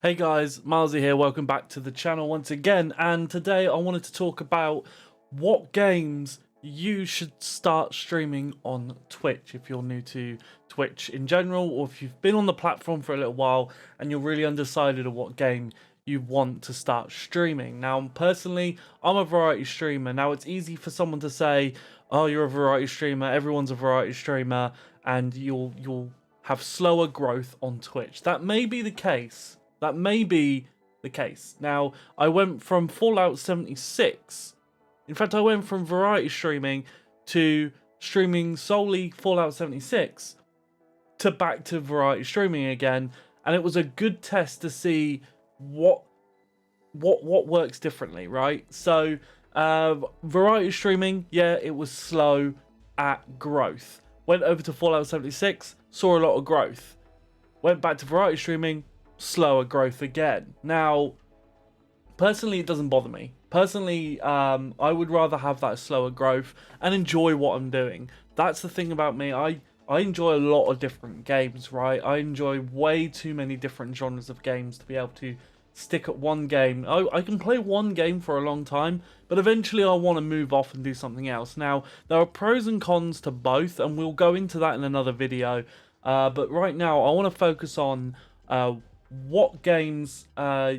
Hey guys, MileZee here, welcome back to the channel once again, and today I wanted to talk about what games you should start streaming on Twitch if you're new to Twitch in general, or if you've been on the platform for a little while and you're really undecided of what game you want to start streaming. Now, personally, I'm a variety streamer. Now, it's easy for someone to say, oh, you're a variety streamer, everyone's a variety streamer, and you'll have slower growth on Twitch. That may be the case. That may be the case. Now, I went from Fallout 76. In fact, I went from variety streaming to streaming solely Fallout 76 to back to variety streaming again, and it was a good test to see what works differently, right? So, variety streaming, yeah, it was slow at growth. Went over to Fallout 76, saw a lot of growth. Went back to variety streaming, slower growth again. Now, personally, it doesn't bother me. Personally, I would rather have that slower growth and enjoy what I'm doing. That's the thing about me. I enjoy a lot of different games, right? I enjoy way too many different genres of games to be able to stick at one game. I can play one game for a long time, but eventually I want to move off and do something else. Now, there are pros and cons to both, and we'll go into that in another video. But right now, I want to focus on what games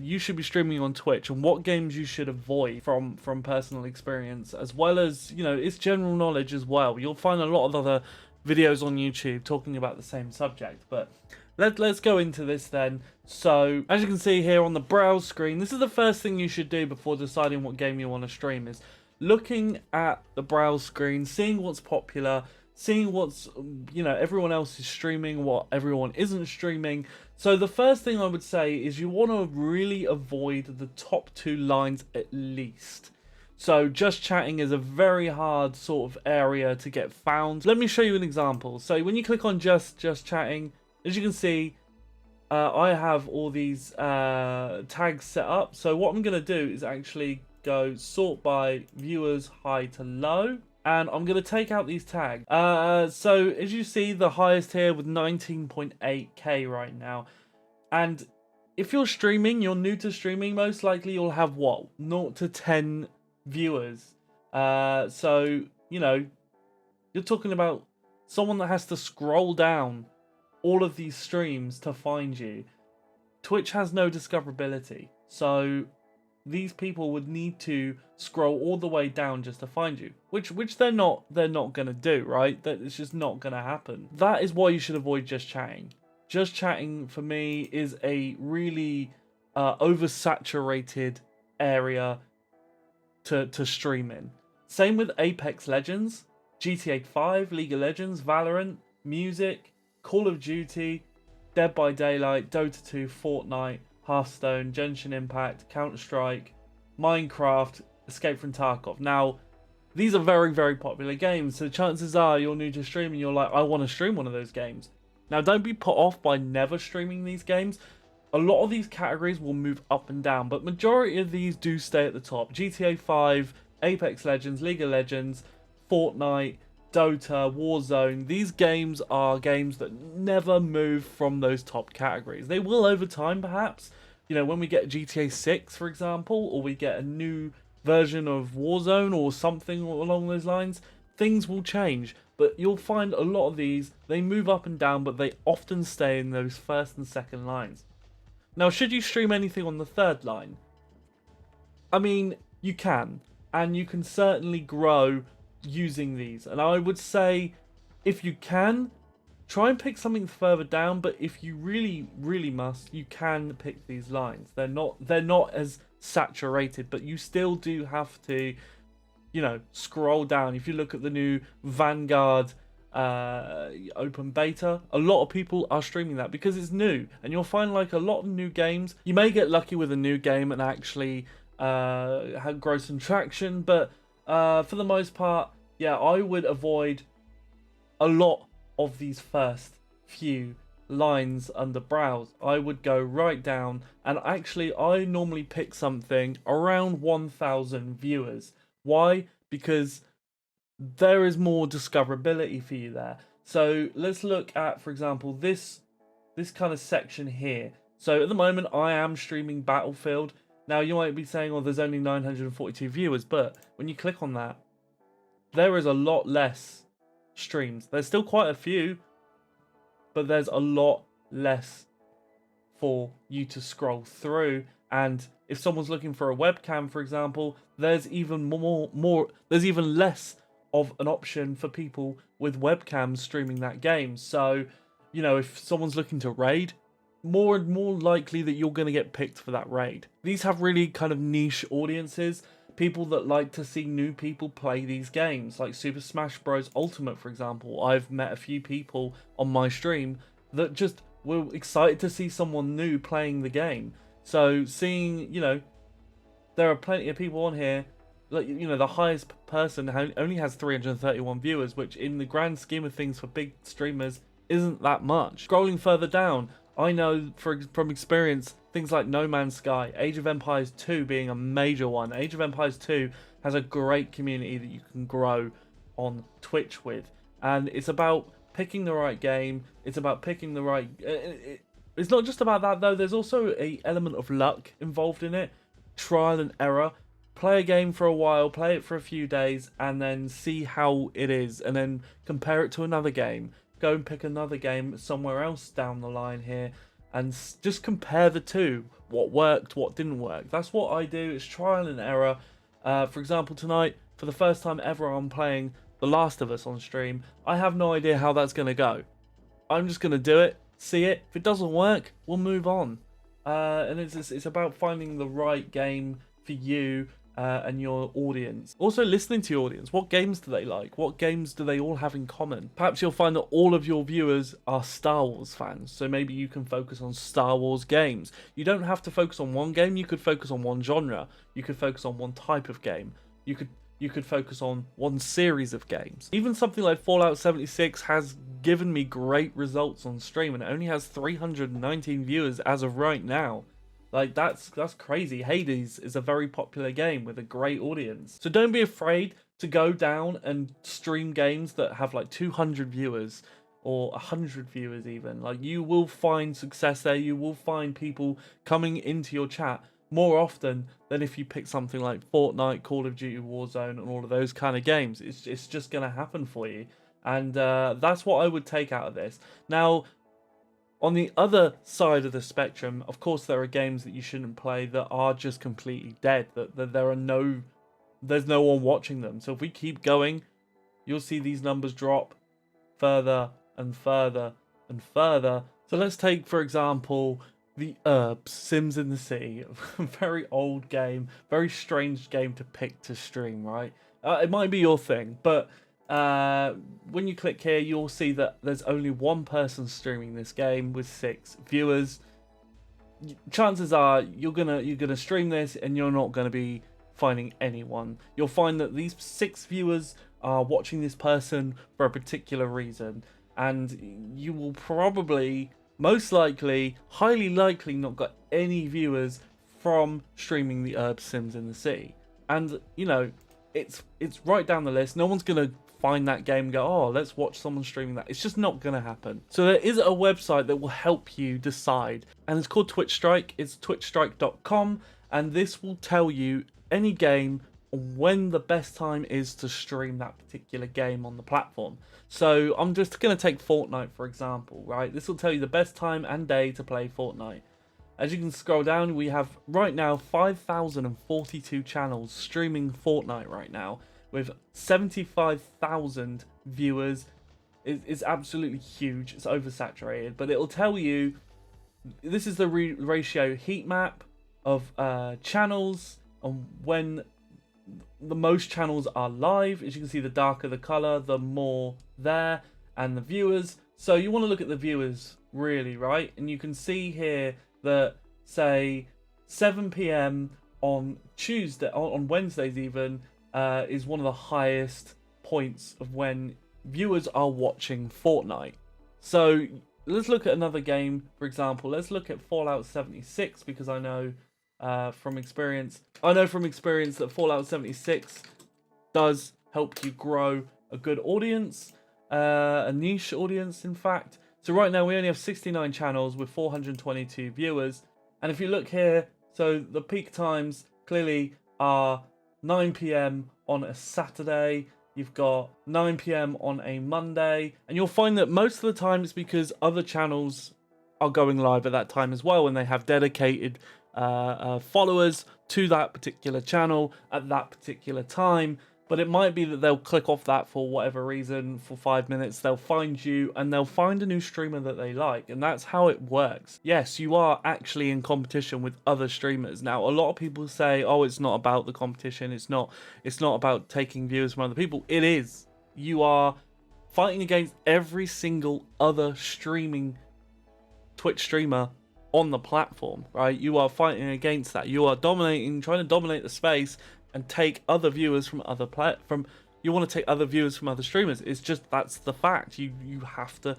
you should be streaming on Twitch and what games you should avoid from personal experience, as well as, you know, it's general knowledge as well. You'll find a lot of other videos on YouTube talking about the same subject, but let's go into this then. So, as you can see here on the browse screen, this is the first thing you should do before deciding what game you want to stream, is looking at the browse screen, seeing what's popular, seeing what's, you know, everyone else is streaming, what everyone isn't streaming. So the first thing I would say is you want to really avoid the top two lines at least. So just chatting is a very hard sort of area to get found. Let me show you an example. So when you click on just chatting, as you can see, I have all these tags set up. So what I'm going to do is actually go sort by viewers high to low. And I'm going to take out these tags. So as you see, the highest here with 19.8k right now. And if you're streaming, you're new to streaming, most likely you'll have what? 0 to 10 viewers. So, you know, you're talking about someone that has to scroll down all of these streams to find you. Twitch has no discoverability. So these people would need to scroll all the way down just to find you, which they're not gonna do, right? That it's just not gonna happen. That is why you should avoid just chatting. Just chatting for me is a really oversaturated area to stream in. Same with Apex Legends, GTA 5, League of Legends, Valorant, music, Call of Duty, Dead by Daylight, Dota 2, Fortnite, Hearthstone, Genshin Impact, Counter-Strike, Minecraft, Escape from Tarkov. Now, these are very, very popular games, so chances are you're new to streaming, you're like, I want to stream one of those games. Now, don't be put off by never streaming these games. A lot of these categories will move up and down, but majority of these do stay at the top. GTA 5, Apex Legends, League of Legends, Fortnite, Dota, Warzone, these games are games that never move from those top categories. They will over time, perhaps. You know, when we get GTA 6, for example, or we get a new version of Warzone or something along those lines, things will change. But you'll find a lot of these, they move up and down, but they often stay in those first and second lines. Now, should you stream anything on the third line? I mean, you can, and you can certainly grow using these, and I would say if you can, try and pick something further down, but if you really must, you can pick these lines. They're not as saturated, but you still do have to, you know, scroll down. If you look at the new Vanguard open beta, a lot of people are streaming that because it's new, and you'll find like a lot of new games, you may get lucky with a new game and actually grow some traction, but for the most part, yeah, I would avoid a lot of these first few lines under browse. I would go right down, and actually I normally pick something around 1,000 viewers. Why? Because there is more discoverability for you there. So let's look at, for example, this kind of section here. So at the moment, I am streaming Battlefield. Now, you might be saying, oh, there's only 942 viewers, but when you click on that, there is a lot less streams. There's still quite a few, but there's a lot less for you to scroll through. And if someone's looking for a webcam, for example, there's even there's even less of an option for people with webcams streaming that game. So, you know, if someone's looking to raid, more and more likely that you're going to get picked for that raid. These have really kind of niche audiences, people that like to see new people play these games, like Super Smash Bros. Ultimate, for example. I've met a few people on my stream that just were excited to see someone new playing the game. So seeing, you know, there are plenty of people on here, like, you know, the highest person only has 331 viewers, which in the grand scheme of things for big streamers isn't that much. Scrolling further down, I know from experience things like No Man's Sky, Age of Empires 2 being a major one. Age of Empires 2 has a great community that you can grow on Twitch with, and it's about picking the right game. It's about picking the right. It's not just about that though. There's also an element of luck involved in it, trial and error. Play a game for a while, play it for a few days, and then see how it is, and then compare it to another game. Go and pick another game somewhere else down the line here, and just compare the two. What worked, what didn't work. That's what I do. It's trial and error. For example, tonight, for the first time ever, I'm playing The Last of Us on stream. I have no idea how that's going to go. I'm just going to do it, see it. If it doesn't work, we'll move on. And it's about finding the right game for you and your audience. Also listening to your audience. What games do they like? What games do they all have in common? Perhaps you'll find that all of your viewers are Star Wars fans, so maybe you can focus on Star Wars games. You don't have to focus on one game. You could focus on one genre. You could focus on one type of game. You could focus on one series of games. Even something like Fallout 76 has given me great results on stream, and it only has 319 viewers as of right now. Like, that's crazy. Hades is a very popular game with a great audience. So don't be afraid to go down and stream games that have like 200 viewers or 100 viewers even. Like, you will find success there. You will find people coming into your chat more often than if you pick something like Fortnite, Call of Duty Warzone, and all of those kind of games. It's just going to happen for you. And that's what I would take out of this. Now, on the other side of the spectrum, of course, there are games that you shouldn't play that are just completely dead. That there's no one watching them. So if we keep going, you'll see these numbers drop further and further and further. So let's take, for example, the Herbs, Sims in the City. A very old game, very strange game to pick to stream, right? It might be your thing, but when you click here, you'll see that there's only one person streaming this game with 6 viewers. Chances are you're gonna stream this and you're not gonna be finding anyone. You'll find that these 6 viewers are watching this person for a particular reason, and you will probably, most likely, highly likely, not got any viewers from streaming the Herb Sims in the City. And you know, it's right down the list. No one's gonna find that game and go, oh, let's watch someone streaming that. It's just not gonna happen. So there is a website that will help you decide, and it's called Twitch Strike. It's twitchstrike.com, and this will tell you any game when the best time is to stream that particular game on the platform. So I'm just going to take Fortnite for example, right? This will tell you the best time and day to play Fortnite. As you can scroll down, we have right now 5,042 channels streaming Fortnite right now with 75,000 viewers. It's absolutely huge. It's oversaturated, but it'll tell you this is the ratio heat map of channels and when the most channels are live. As you can see, the darker the color, the more there, and the viewers. So you want to look at the viewers really, right? And you can see here that, say, 7 p.m. on Tuesday, on Wednesdays even, is one of the highest points of when viewers are watching Fortnite. So let's look at another game, for example. Let's look at Fallout 76, because I know from experience that Fallout 76 does help you grow a good audience, a niche audience, in fact. So right now we only have 69 channels with 422 viewers. And if you look here, so the peak times clearly are 9 PM on a Saturday. You've got 9 PM on a Monday. And you'll find that most of the time it's because other channels are going live at that time as well, and they have dedicated followers to that particular channel at that particular time. But it might be that they'll click off that for whatever reason for 5 minutes. They'll find you and they'll find a new streamer that they like. And that's how it works. Yes, you are actually in competition with other streamers. Now, a lot of people say, oh, it's not about the competition. It's not about taking viewers from other people. It is. You are fighting against every single other streaming Twitch streamer on the platform, right? You are fighting against that. You are trying to dominate the space and take other viewers from other you want to take other viewers from other streamers. It's just, that's the fact. You have to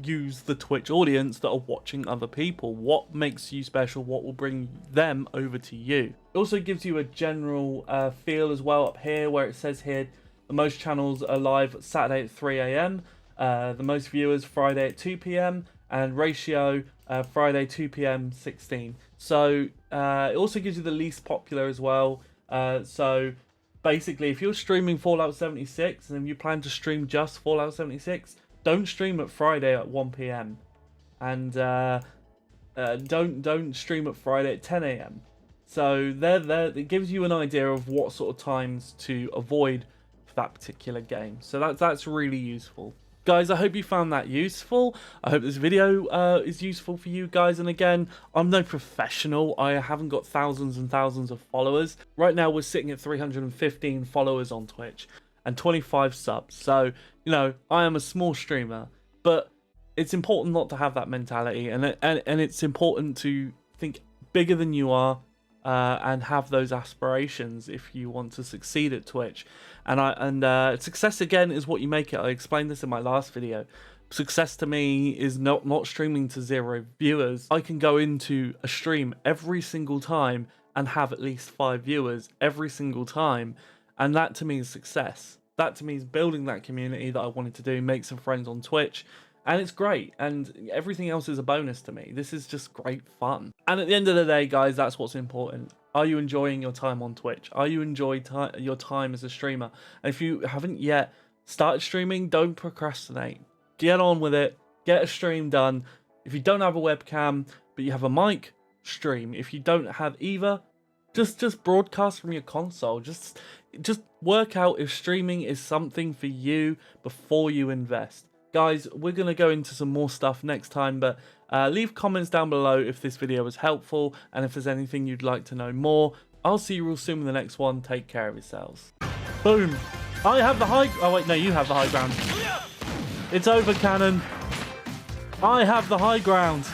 use the Twitch audience that are watching other people. What makes you special? What will bring them over to you? It also gives you a general feel as well up here, where it says here the most channels are live Saturday at 3 AM, the most viewers Friday at 2 PM, and ratio Friday 2 PM 16. So it also gives you the least popular as well. So basically, if you're streaming Fallout 76 and you plan to stream just Fallout 76, don't stream at Friday at 1 PM, and don't stream at Friday at 10 AM. So it gives you an idea of what sort of times to avoid for that particular game. So that's really useful. Guys, I hope you found that useful. I hope this video is useful for you guys. And again, I'm no professional. I haven't got thousands and thousands of followers. Right now, we're sitting at 315 followers on Twitch and 25 subs. So, you know, I am a small streamer. But it's important not to have that mentality. And it's important to think bigger than you are. And have those aspirations if you want to succeed at Twitch. And success, again, is what you make it. I explained this in my last video. Success to me is not streaming to 0 viewers. I can go into a stream every single time and have at least 5 viewers every single time. And that to me is success. That to me is building that community that I wanted to do, make some friends on Twitch. And it's great, and everything else is a bonus to me. This is just great fun. And at the end of the day, guys, that's what's important. Are you enjoying your time on Twitch? Are you enjoying your time as a streamer? And if you haven't yet started streaming, don't procrastinate. Get on with it. Get a stream done. If you don't have a webcam, but you have a mic, stream. If you don't have either, just broadcast from your console. Just work out if streaming is something for you before you invest. Guys, we're going to go into some more stuff next time, but leave comments down below if this video was helpful and if there's anything you'd like to know more. I'll see you real soon in the next one. Take care of yourselves. Boom. I have the high... Oh, wait, no, you have the high ground. It's over, Cannon. I have the high ground.